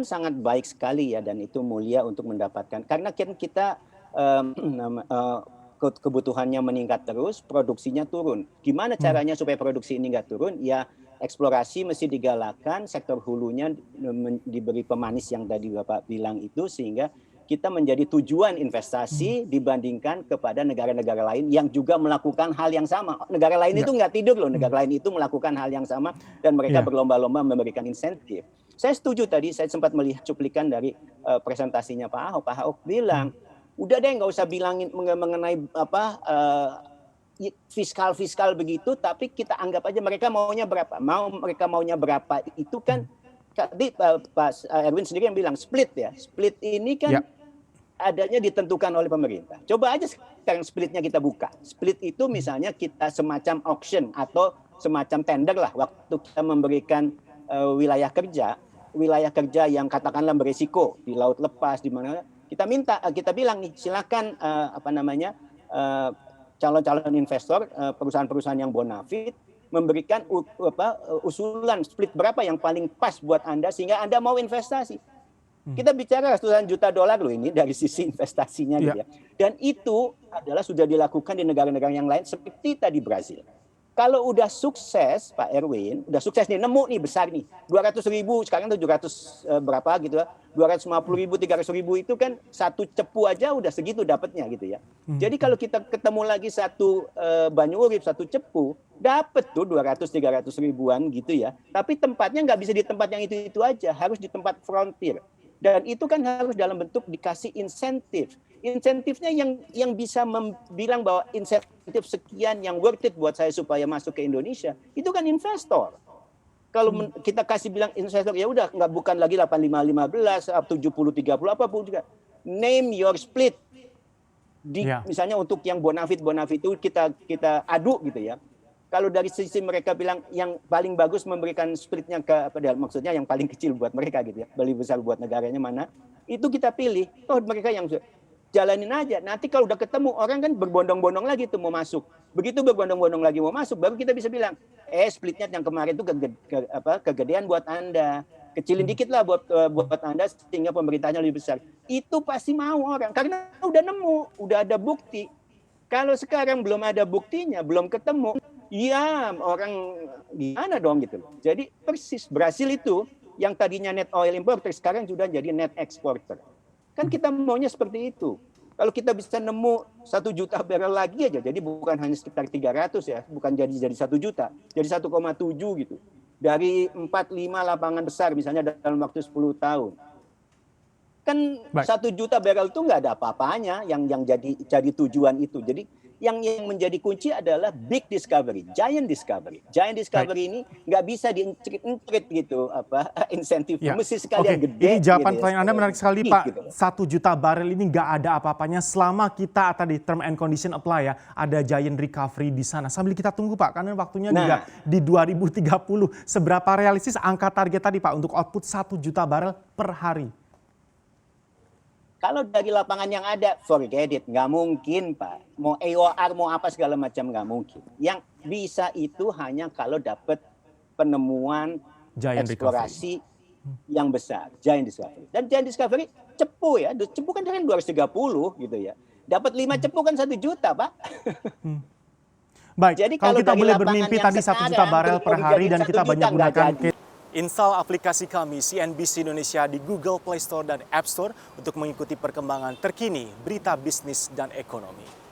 sangat baik sekali ya, dan itu mulia untuk mendapatkan, karena kan kita kebutuhannya meningkat terus, produksinya turun. Gimana caranya supaya produksi ini nggak turun? Ya eksplorasi mesti digalakan, sektor hulunya diberi pemanis yang tadi Bapak bilang itu, sehingga kita menjadi tujuan investasi dibandingkan kepada negara-negara lain yang juga melakukan hal yang sama. Negara lain itu nggak tidur loh, negara lain itu melakukan hal yang sama dan mereka berlomba-lomba memberikan insentif. Saya setuju tadi, saya sempat melihat cuplikan dari presentasinya Pak Ahok. Pak Ahok bilang, udah deh nggak usah bilangin mengenai fiskal begitu, tapi kita anggap aja mereka maunya berapa. Mereka maunya berapa itu kan tadi Pak Erwin sendiri yang bilang split ya. Split ini kan adanya ditentukan oleh pemerintah. Coba aja sekarang splitnya kita buka. Split itu misalnya kita semacam auction atau semacam tender lah, waktu kita memberikan wilayah kerja yang katakanlah berisiko di laut lepas di mana, kita bilang nih silakan calon-calon investor, perusahaan-perusahaan yang bonafit memberikan usulan split berapa yang paling pas buat Anda sehingga Anda mau investasi. Kita bicara ratusan juta dolar loh ini dari sisi investasinya gitu ya. Dan itu adalah sudah dilakukan di negara-negara yang lain seperti tadi Brazil. Kalau udah sukses Pak Erwin, udah sukses nih, nemu nih besar nih, 200.000, sekarang 700 berapa gitu ya, 250.000, 300.000 itu kan satu cepu aja udah segitu dapatnya gitu ya. Jadi kalau kita ketemu lagi satu Banyu Urip, satu cepu, dapat tuh 200-300 ribuan gitu ya. Tapi tempatnya nggak bisa di tempat yang itu aja, harus di tempat frontier. Dan itu kan harus dalam bentuk dikasih insentif. Insentifnya yang bisa bilang bahwa insentif sekian yang worth it buat saya supaya masuk ke Indonesia, itu kan investor. Kalau kita kasih bilang investor, ya udah nggak, bukan lagi 85-15, 70-30 apapun juga. Name your split. Misalnya untuk yang bonafit itu kita adu gitu ya. Kalau dari sisi mereka bilang yang paling bagus memberikan splitnya ke maksudnya yang paling kecil buat mereka gitu ya, paling besar buat negaranya mana, itu kita pilih. Oh mereka yang jalanin aja. Nanti kalau udah ketemu orang kan berbondong-bondong lagi tuh mau masuk. Begitu berbondong-bondong lagi mau masuk, baru kita bisa bilang, splitnya yang kemarin itu kegedean buat Anda, kecilin dikit lah buat Anda sehingga pemerintahnya lebih besar. Itu pasti mau orang karena udah nemu, udah ada bukti. Kalau sekarang belum ada buktinya, belum ketemu, ya orang gimana dong gitu loh. Jadi persis Brasil itu yang tadinya net oil importer sekarang sudah jadi net exporter. Kan kita maunya seperti itu. Kalau kita bisa nemu 1 juta barrel lagi aja, jadi bukan hanya sekitar 300 ya, bukan jadi 1 juta, jadi 1,7 gitu. Dari 4-5 lapangan besar misalnya dalam waktu 10 tahun. Kan 1 juta barrel itu nggak ada apa-apanya yang jadi tujuan itu. Jadi yang menjadi kunci adalah big discovery, giant discovery. Giant discovery ini nggak bisa di-increase gitu insentifnya, mesti sekalian gede. Ini jawaban gitu pertanyaan Anda menarik sekali Pak. Gitu. 1 juta barel ini nggak ada apa-apanya selama kita tadi term and condition apply ya, ada giant recovery di sana. Sambil kita tunggu Pak, karena waktunya juga di 2030. Seberapa realistis angka target tadi Pak untuk output 1 juta barel per hari? Kalau dari lapangan yang ada, forget it, nggak mungkin Pak. Mau EOR, mau apa segala macam nggak mungkin. Yang bisa itu hanya kalau dapat penemuan giant eksplorasi yang besar, giant discovery. Dan giant discovery cepu ya, cepu kan 230 gitu ya. Dapat 5 cepu kan 1 juta Pak. Baik, jadi kalau kita dari boleh bermimpi tadi 1 juta barel per hari dan kita banyak gunakan. Install aplikasi kami CNBC Indonesia di Google Play Store dan App Store untuk mengikuti perkembangan terkini berita bisnis dan ekonomi.